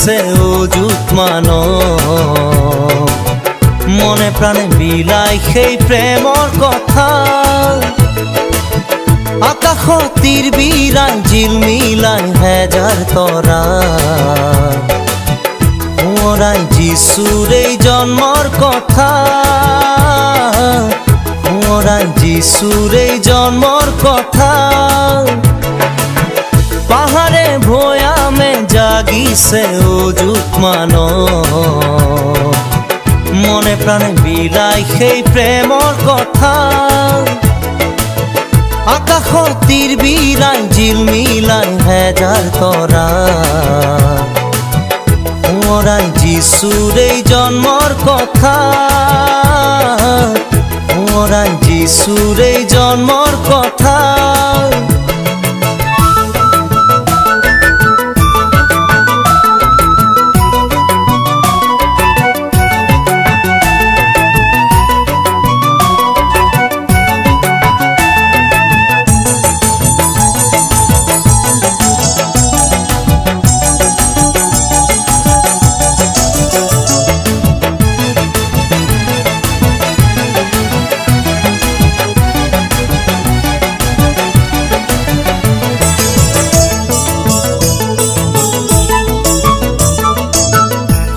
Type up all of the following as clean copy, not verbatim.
জাগিছে অযুত মানৱ মনে প্ৰাণে বিলাই সেই প্ৰেমৰ কথা আকাশত তীৰ বিৰাই জিলমিলাই হেজাৰ তৰা সোঁৱৰাই যিচুৰ এই জন্মৰ কথা সোঁৱৰাই যিচুৰ এই জন্মৰ কথা পাহাৰে ভৈয়ামে জাগিছে অযুত মানৱ মনে প্ৰাণে বিলাই সেই প্ৰেমৰ কথা আকাশত তীৰ বিৰাই জিলমিলাই হেজাৰ তৰা সোঁৱৰাই যিচুৰ এই জন্মৰ কথা সোঁৱৰাই যিচুৰ এই জন্মৰ কথা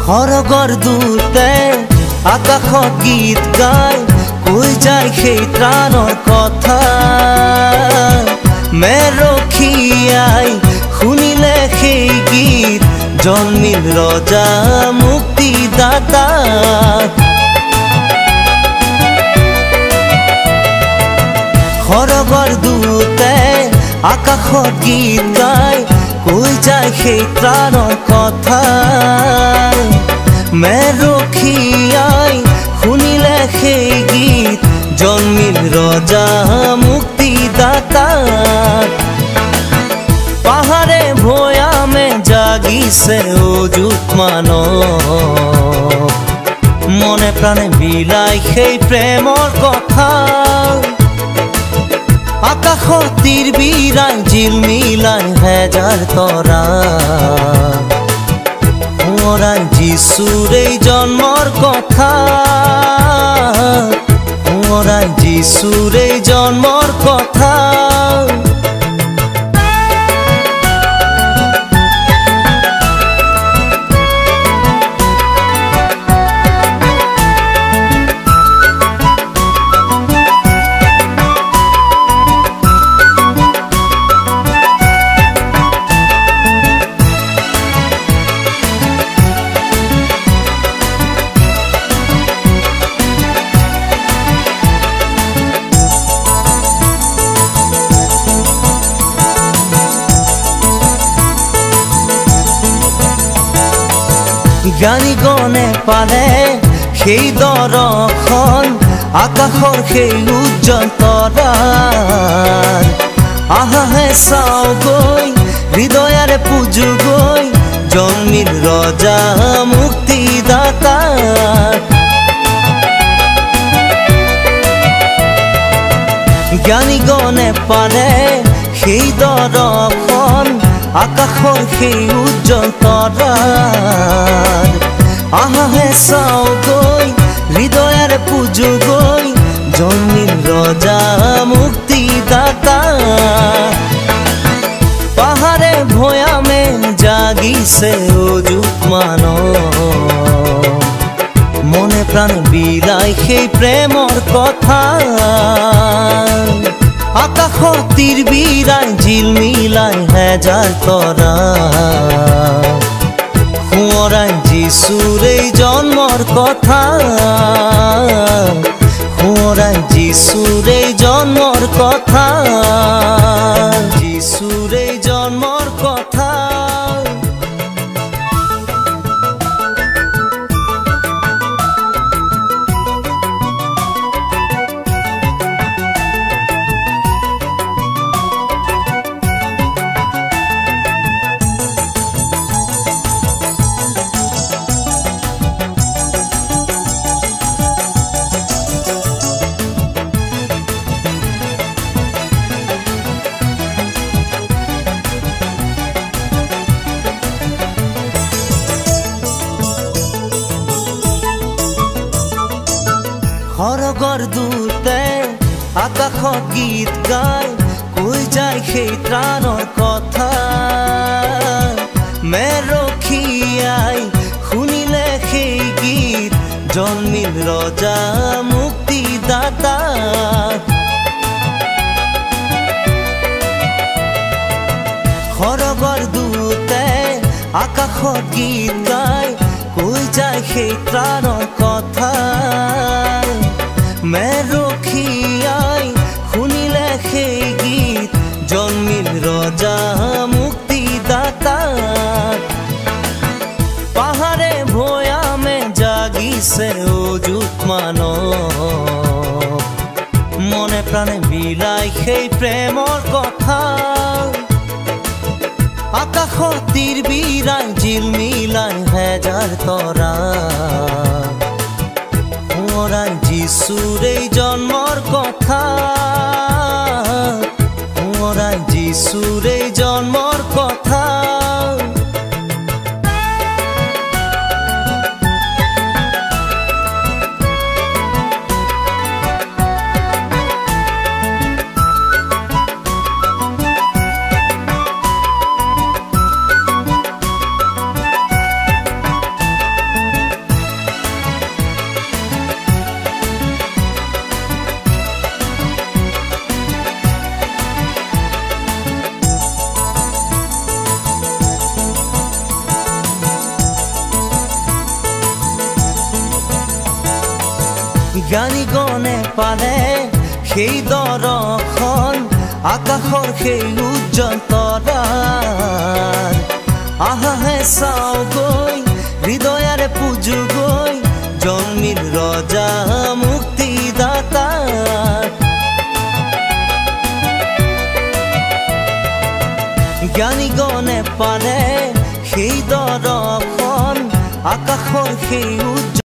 সৰগৰ দূতে আকাশত গীত গাই কৈ যায় সেই ত্ৰাণৰ কথা মেৰখীয়াই শুনিলে সেই গীত জন্মিল ৰজা মুক্তিদাতা সৰগৰ দূতে আকাশত গীত গাই কৈ যায় সেই ত্ৰাণৰ কথা মেৰখীয়াই শুনিলে সেই গীত জন্মিল ৰজা মুক্তিদাতা পাহাৰে ভৈয়ামে জাগিছে অযুত মানৱ মনে প্ৰাণে বিলাই সেই প্ৰেমৰ কথা আকাশত তীৰ বিৰাই জিলমিলাই হেজাৰ তৰা সোঁৱৰাই যিচুৰ এই জন্মৰ কথা সোঁৱৰাই যিচুৰ এই জন্মৰ কথা জ্ঞানীগণে পালে সেই দৰ্শন আকাশৰ সেই উজ্জ্বল তৰাৰ আহাহে চাও গৈ হৃদয়াৰে পূজো গৈ জন্মিল ৰজা মুক্তিদাতা জ্ঞানীগণে পালে সেই দৰ্শন আকাশৰ সেই উজ্জ্বল তৰাৰ আহাহে চাও গৈ হৃদয়াৰে পূজো গৈ জন্মিল ৰজা মুক্তিদাতা পাহাৰে ভৈয়ামে জাগিছে অযুত মানৱ মনে প্ৰাণে বিলাই সেই প্ৰেমৰ কথা আকাশত তীৰ বিৰাই জিলমিলাই হেজাৰ তৰা সোঁৱৰাই যিচুৰ এই জন্মৰ কথা সোঁৱৰাই যিচুৰ এই জন্মৰ কথা যিচুৰ এই জন্মৰ কথা আকাশত গীত গাই কৈ যায় সেই ত্ৰাণৰ কথা মেৰখীয়াই শুনিলে সেই গীত জন্মিল ৰজা মুক্তিদাতা সৰগৰ দূতে আকাশত গীত গাই কৈ যায় সেই ত্ৰাণৰ কথা মেৰখীয়াই শুনিলে সেই গীত জন্মিল ৰজা মুক্তিদাতা পাহাৰে ভৈয়ামে জাগিছে অযুত মানৱ মনে প্ৰাণে বিলাই সেই প্ৰেমৰ কথা আকাশত তীৰ বিৰাই জিলমিলাই হেজাৰ তৰা সোঁৱৰাই যীশুৰ এই জন্মৰ কথা সোঁৱৰাই যীশুৰ এই জন্মৰ কথা জ্ঞানী গণে পালে সেই দৰ্শন আকাশৰ সেই উজ্জ্বল তৰাৰ আহাহে চাও গৈ হৃদয়াৰে পূজো গৈ জন্মিল ৰজা মুক্তিদাতা জ্ঞানী গণে পালে সেই দৰ্শন আকাশৰ সেই উজ্জ্বল